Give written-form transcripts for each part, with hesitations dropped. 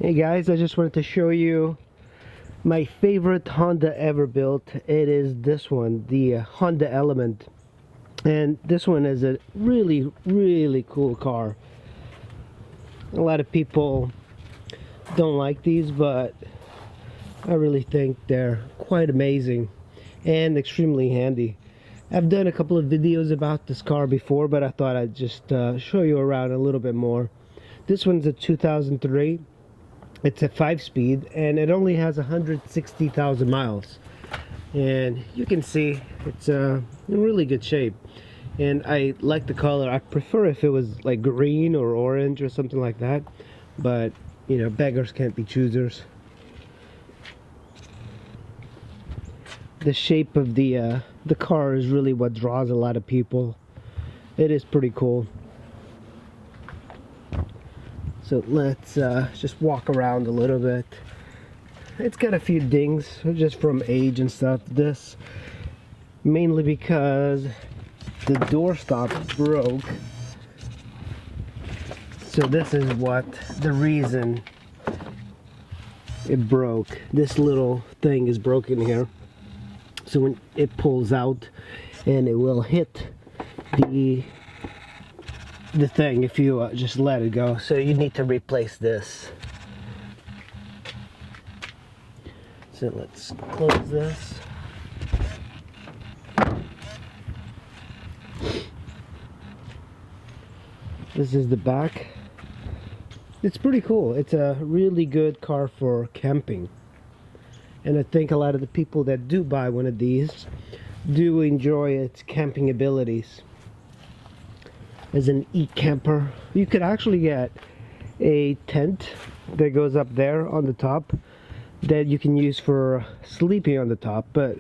Hey guys, I just wanted to show you my favorite Honda ever built. It is this one, the Honda Element. And this one is a really cool car. A lot of people don't like these, but I really think they're quite amazing and extremely handy. I've done a couple of videos about this car before, but I thought I'd just show you around a little bit more. This one's a 2003. It's a 5-speed and it only has 160,000 miles. And you can see it's in really good shape. And I like the color. I prefer if it was like green or orange or something like that. But, you know, beggars can't be choosers. The shape of the car is really what draws a lot of people. It is pretty cool. So let's just walk around a little bit. It's got a few dings just from age and stuff. This mainly because the doorstop broke. So this is what the reason it broke. This little thing is broken here. So when it pulls out, and it will hit the thing if you just let it go. So you need to replace this. So let's close this. This is the back. It's pretty cool. It's a really good car for camping. And I think a lot of the people that do buy one of these do enjoy its camping abilities. As an e-camper, you could actually get a tent that goes up there on the top that you can use for sleeping on the top, but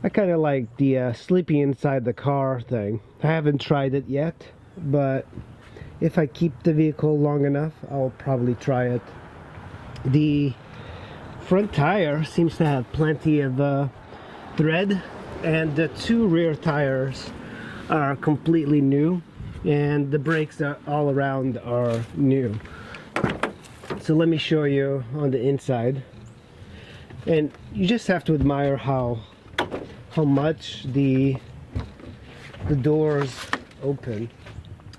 I kind of like the sleeping inside the car thing. I haven't tried it yet, but if I keep the vehicle long enough, I'll probably try it. The front tire seems to have plenty of thread, and the two rear tires are completely new, and the brakes are all around are new. So let me show you on the inside, and you just have to admire how much the doors open.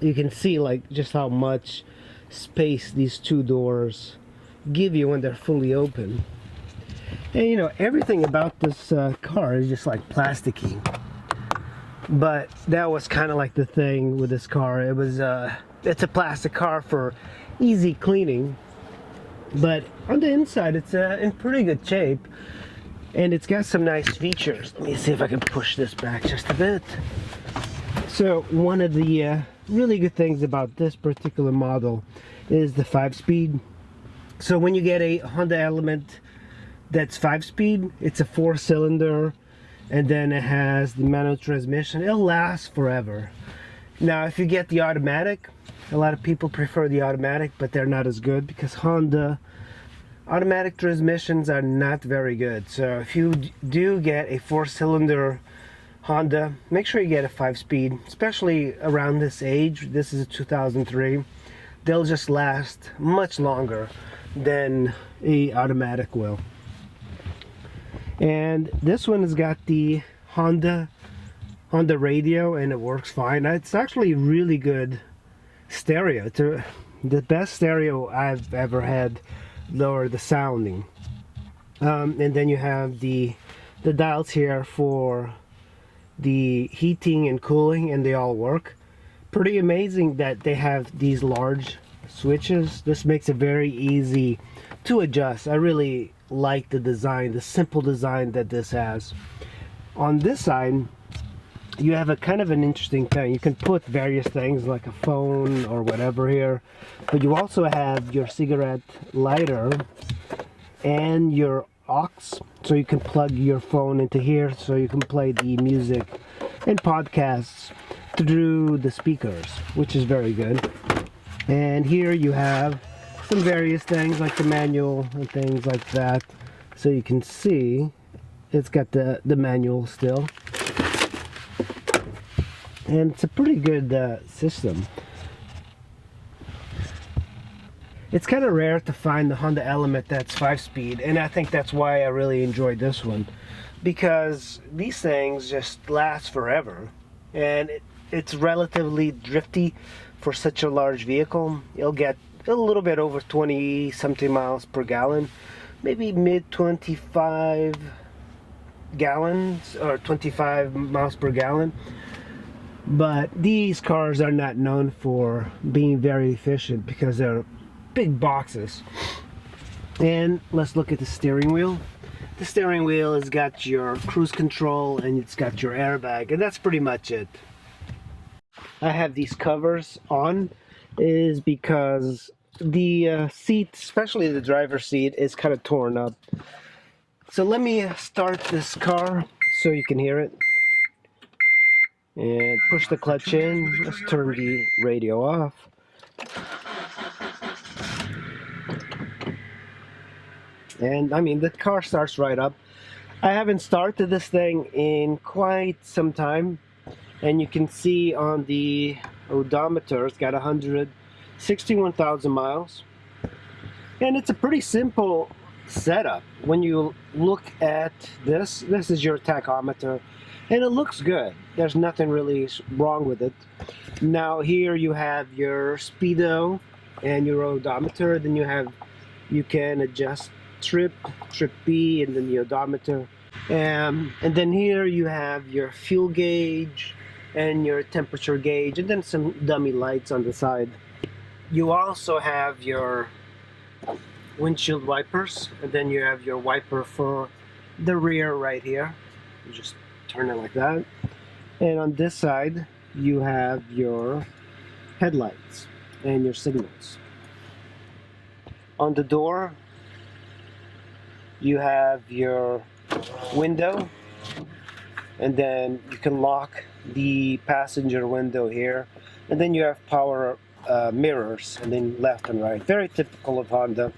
You can see like just how much space these two doors give you when they're fully open. And you know, everything about this car is just like plasticky. But that was kind of like the thing with this car. It was it's a plastic car for easy cleaning, but on the inside it's in pretty good shape, and it's got some nice features. Let me see if I can push this back just a bit. So one of the really good things about this particular model is the 5-speed. So when you get a Honda Element that's 5-speed, it's a 4-cylinder, and then it has the manual transmission. It'll last forever. Now if you get the automatic, a lot of people prefer the automatic, but they're not as good because Honda automatic transmissions are not very good. So if you do get a 4-cylinder Honda, make sure you get a 5-speed, especially around this age. This is a 2003. They'll just last much longer than a automatic will. And this one has got the Honda radio, and it works fine. It's actually really good stereo. It's the best stereo I've ever had, or the sounding. And then you have the dials here for the heating and cooling, and they all work. Pretty amazing that they have these large switches. This makes it very easy to adjust. I really like the design, the simple design that this has. On this side, you have a kind of an interesting thing. You can put various things like a phone or whatever here, but you also have your cigarette lighter and your aux, so you can plug your phone into here so you can play the music and podcasts through the speakers, which is very good. And here you have some various things like the manual and things like that, so you can see it's got the manual still, and it's a pretty good system. It's kind of rare to find the Honda Element that's 5-speed, and I think that's why I really enjoyed this one, because these things just last forever, and it's relatively drifty for such a large vehicle. You'll get a little bit over 20 something miles per gallon, maybe mid 25 gallons or 25 miles per gallon. But these cars are not known for being very efficient because they're big boxes. And let's look at the steering wheel. The steering wheel has got your cruise control and it's got your airbag, and that's pretty much it. I have these covers on is because the seat, especially the driver's seat, is kind of torn up. So let me start this car so you can hear it. And push the clutch in. Let's turn the radio off. And I mean, the car starts right up. I haven't started this thing in quite some time, and you can see on the odometer it's got 161,000 miles, and it's a pretty simple setup. When you look at this is your tachometer, and it looks good. There's nothing really wrong with it. Now here you have your speedo and your odometer. Then you can adjust trip B, and then the odometer. And then here you have your fuel gauge and your temperature gauge, and then some dummy lights on the side. You also have your windshield wipers, and then you have your wiper for the rear right here. You just turn it like that. And on this side you have your headlights and your signals. On the door you have your window, and then you can lock the passenger window here, and then you have power mirrors, and then left and right, very typical of Honda.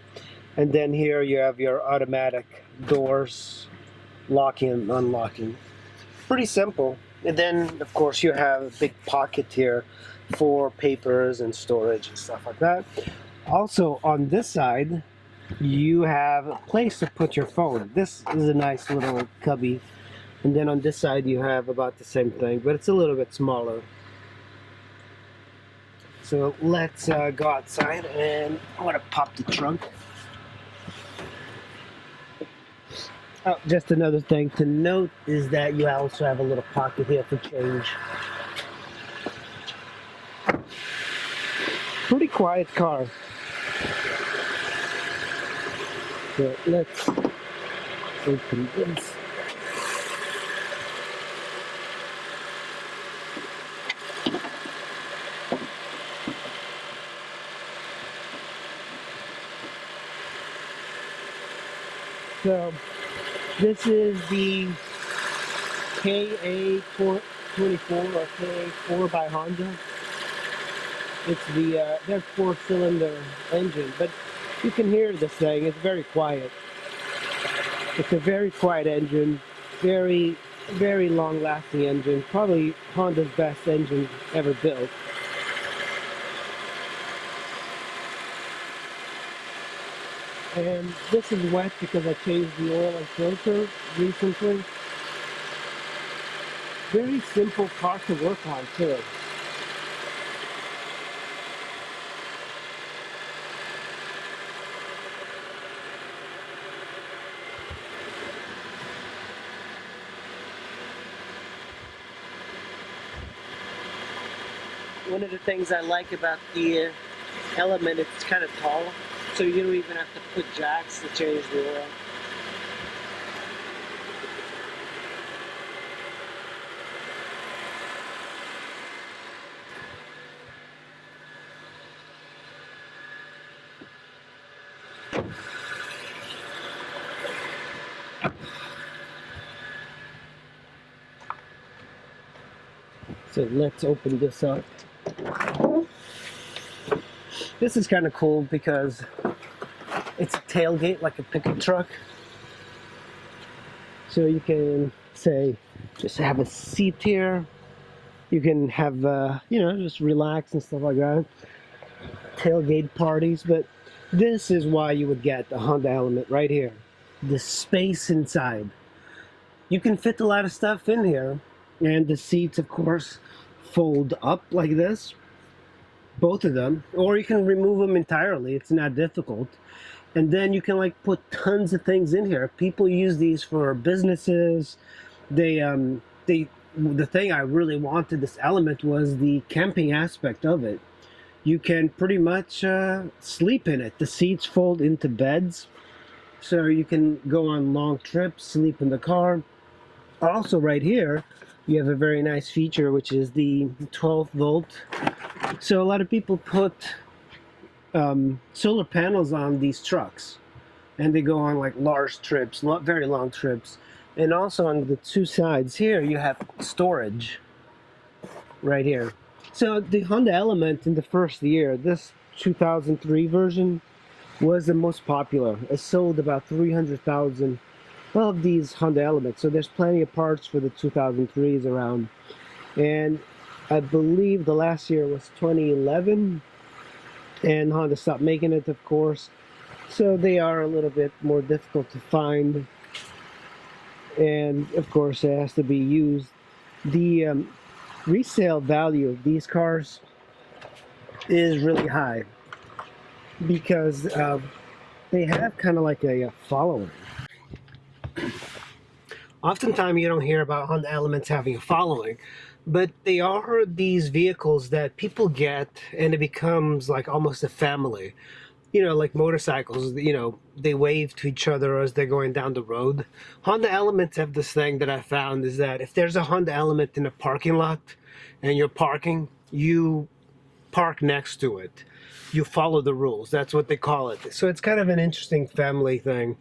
And then here you have your automatic doors, locking and unlocking. Pretty simple. And then of course you have a big pocket here for papers and storage and stuff like that. Also on this side you have a place to put your phone. This is a nice little cubby. And then on this side you have about the same thing, but it's a little bit smaller. So let's go outside, and I want to pop the trunk. Oh, just another thing to note is that you also have a little pocket here for change. Pretty quiet car. So let's open this. So this is the KA24 or KA4 by Honda. It's their 4-cylinder engine, but you can hear this thing. It's very quiet. It's a very quiet engine, very, very long-lasting engine. Probably Honda's best engine ever built. And this is wet because I changed the oil and filter recently. Very simple car to work on too. One of the things I like about the Element, it's kind of tall, so you don't even have to put jacks to change the oil. So let's open this up. This is kind of cool because it's a tailgate like a pickup truck. So you can say, just have a seat here. You can have, just relax and stuff like that. Tailgate parties, but This is why you would get the Honda Element right here. The space inside. You can fit a lot of stuff in here, and the seats, of course, fold up like this, both of them, or you can remove them entirely. It's not difficult. And then you can like put tons of things in here. People use these for businesses. The thing I really wanted this Element was the camping aspect of it. You can pretty much sleep in it. The seats fold into beds, so you can go on long trips, sleep in the car. Also right here, you have a very nice feature, which is the 12-volt. So a lot of people put solar panels on these trucks, and they go on like large trips, very long trips. And also on the two sides here, you have storage right here. So the Honda Element in the first year, this 2003 version, was the most popular. It sold about 300,000 of these Honda Elements. So there's plenty of parts for the 2003s around. And I believe the last year was 2011, and Honda stopped making it, of course. So they are a little bit more difficult to find. And of course, it has to be used. The resale value of these cars is really high because they have kind of like a following. Oftentimes you don't hear about Honda Elements having a following, but they are these vehicles that people get, and it becomes like almost a family. You know, like motorcycles, you know, they wave to each other as they're going down the road. Honda Elements have this thing that I found, is that if there's a Honda Element in a parking lot and you're parking, you park next to it. You follow the rules. That's what they call it. So it's kind of an interesting family thing.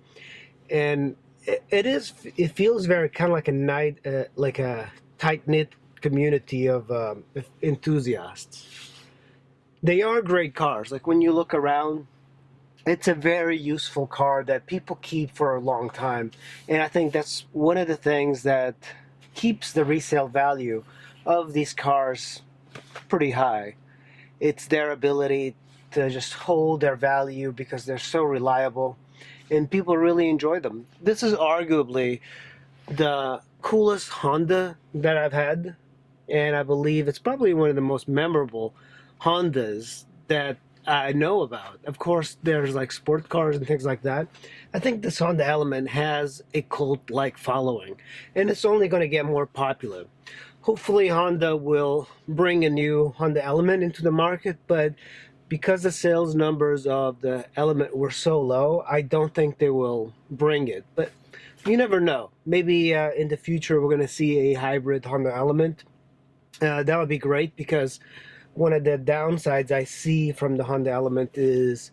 And it feels very kind of like a tight-knit community of enthusiasts. They are great cars. Like when you look around, it's a very useful car that people keep for a long time. And I think that's one of the things that keeps the resale value of these cars pretty high. It's their ability to just hold their value because they're so reliable, and people really enjoy them. This is arguably the coolest Honda that I've had, and I believe it's probably one of the most memorable Hondas that I know about. Of course, there's like sport cars and things like that. I think this Honda Element has a cult-like following, and it's only going to get more popular. Hopefully Honda will bring a new Honda Element into the market, but because the sales numbers of the Element were so low, I don't think they will bring it. But you never know. Maybe in the future we're going to see a hybrid Honda Element. That would be great, because one of the downsides I see from the Honda Element is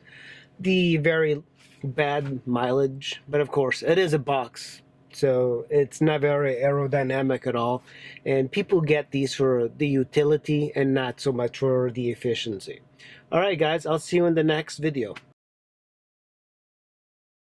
the very bad mileage. But of course, it is a box, so it's not very aerodynamic at all. And people get these for the utility and not so much for the efficiency. Alright guys, I'll see you in the next video.